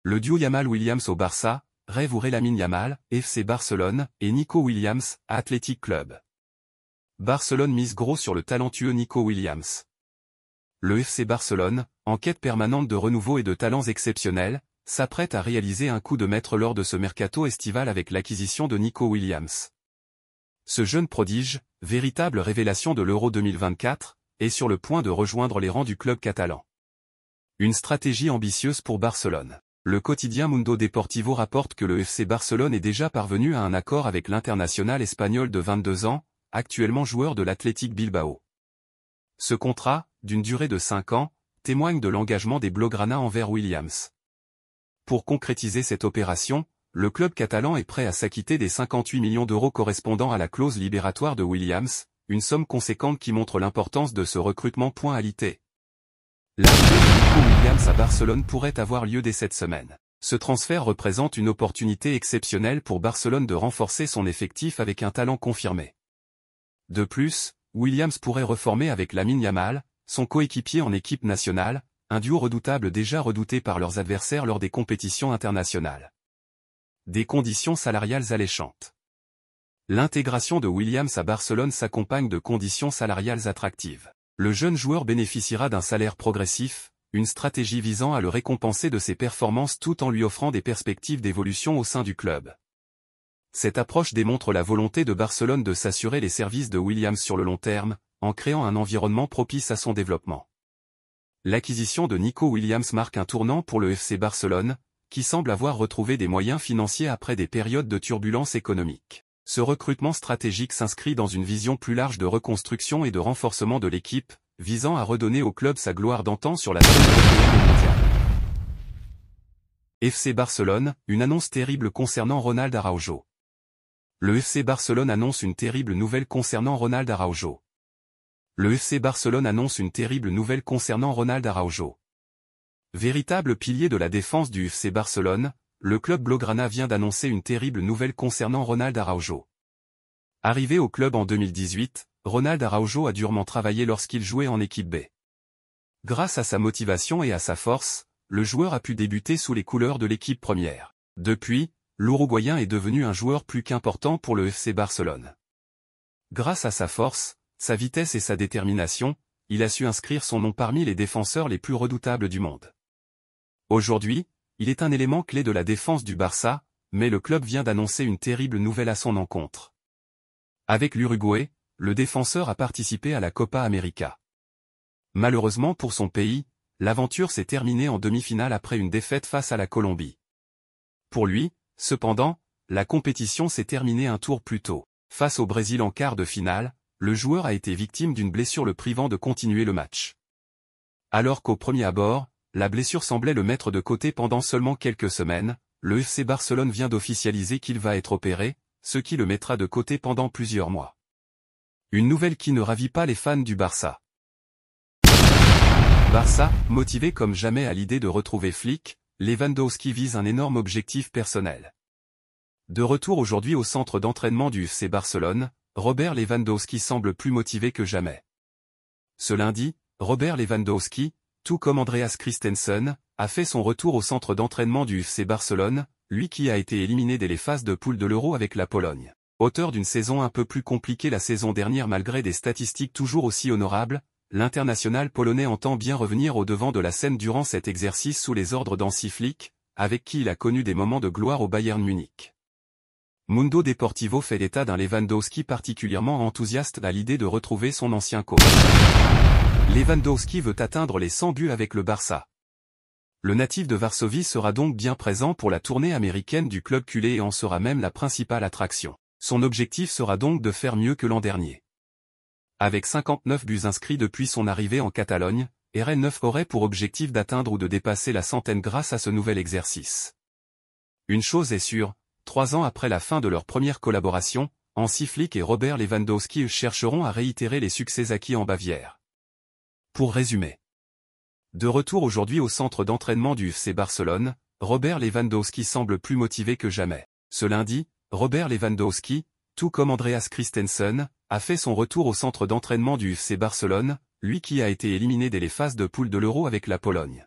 Le duo Yamal-Williams au Barça, rêve ou Lamine Yamal, FC Barcelone, et Nico Williams, Athletic Club. Barcelone mise gros sur le talentueux Nico Williams. Le FC Barcelone, en quête permanente de renouveau et de talents exceptionnels, s'apprête à réaliser un coup de maître lors de ce mercato estival avec l'acquisition de Nico Williams. Ce jeune prodige, véritable révélation de l'Euro 2024, est sur le point de rejoindre les rangs du club catalan. Une stratégie ambitieuse pour Barcelone. Le quotidien Mundo Deportivo rapporte que le FC Barcelone est déjà parvenu à un accord avec l'international espagnol de 22 ans, actuellement joueur de l'Athletic Bilbao. Ce contrat, d'une durée de 5 ans, témoigne de l'engagement des Blaugrana envers Williams. Pour concrétiser cette opération, le club catalan est prêt à s'acquitter des 58 millions d'euros correspondant à la clause libératoire de Williams, une somme conséquente qui montre l'importance de ce recrutement. Alité. L'arrivée de Nico Williams à Barcelone pourrait avoir lieu dès cette semaine. Ce transfert représente une opportunité exceptionnelle pour Barcelone de renforcer son effectif avec un talent confirmé. De plus, Williams pourrait reformer avec Lamine Yamal, son coéquipier en équipe nationale, un duo redoutable déjà redouté par leurs adversaires lors des compétitions internationales. Des conditions salariales alléchantes. L'intégration de Williams à Barcelone s'accompagne de conditions salariales attractives. Le jeune joueur bénéficiera d'un salaire progressif, une stratégie visant à le récompenser de ses performances tout en lui offrant des perspectives d'évolution au sein du club. Cette approche démontre la volonté de Barcelone de s'assurer les services de Williams sur le long terme, en créant un environnement propice à son développement. L'acquisition de Nico Williams marque un tournant pour le FC Barcelone, qui semble avoir retrouvé des moyens financiers après des périodes de turbulence économique. Ce recrutement stratégique s'inscrit dans une vision plus large de reconstruction et de renforcement de l'équipe, visant à redonner au club sa gloire d'antan sur la scène européenne et mondiale. FC Barcelone, une annonce terrible concernant Ronald Araujo. Le FC Barcelone annonce une terrible nouvelle concernant Ronald Araujo. Le FC Barcelone annonce une terrible nouvelle concernant Ronald Araujo. Véritable pilier de la défense du FC Barcelone, le club blaugrana vient d'annoncer une terrible nouvelle concernant Ronald Araujo. Arrivé au club en 2018, Ronald Araujo a durement travaillé lorsqu'il jouait en équipe B. Grâce à sa motivation et à sa force, le joueur a pu débuter sous les couleurs de l'équipe première. Depuis, l'Uruguayen est devenu un joueur plus qu'important pour le FC Barcelone. Grâce à sa force, sa vitesse et sa détermination, il a su inscrire son nom parmi les défenseurs les plus redoutables du monde. Aujourd'hui, il est un élément clé de la défense du Barça, mais le club vient d'annoncer une terrible nouvelle à son encontre. Avec l'Uruguay, le défenseur a participé à la Copa América. Malheureusement pour son pays, l'aventure s'est terminée en demi-finale après une défaite face à la Colombie. Pour lui, cependant, la compétition s'est terminée un tour plus tôt. Face au Brésil en quart de finale, le joueur a été victime d'une blessure le privant de continuer le match. Alors qu'au premier abord, la blessure semblait le mettre de côté pendant seulement quelques semaines, le FC Barcelone vient d'officialiser qu'il va être opéré, ce qui le mettra de côté pendant plusieurs mois. Une nouvelle qui ne ravit pas les fans du Barça. Barça, motivé comme jamais à l'idée de retrouver Flick, Lewandowski vise un énorme objectif personnel. De retour aujourd'hui au centre d'entraînement du FC Barcelone, Robert Lewandowski semble plus motivé que jamais. Ce lundi, Robert Lewandowski, tout comme Andreas Christensen, a fait son retour au centre d'entraînement du FC Barcelone, lui qui a été éliminé dès les phases de poule de l'Euro avec la Pologne. Auteur d'une saison un peu plus compliquée la saison dernière malgré des statistiques toujours aussi honorables, l'international polonais entend bien revenir au devant de la scène durant cet exercice sous les ordres d'Hansi Flick, avec qui il a connu des moments de gloire au Bayern Munich. Mundo Deportivo fait l'état d'un Lewandowski particulièrement enthousiaste à l'idée de retrouver son ancien coach. Lewandowski veut atteindre les 100 buts avec le Barça. Le natif de Varsovie sera donc bien présent pour la tournée américaine du club culé et en sera même la principale attraction. Son objectif sera donc de faire mieux que l'an dernier. Avec 59 buts inscrits depuis son arrivée en Catalogne, RN9 aurait pour objectif d'atteindre ou de dépasser la centaine grâce à ce nouvel exercice. Une chose est sûre, 3 ans après la fin de leur première collaboration, Hansi Flick et Robert Lewandowski chercheront à réitérer les succès acquis en Bavière. Pour résumer. De retour aujourd'hui au centre d'entraînement du FC Barcelone, Robert Lewandowski semble plus motivé que jamais. Ce lundi, Robert Lewandowski, tout comme Andreas Christensen, a fait son retour au centre d'entraînement du FC Barcelone, lui qui a été éliminé dès les phases de poule de l'Euro avec la Pologne.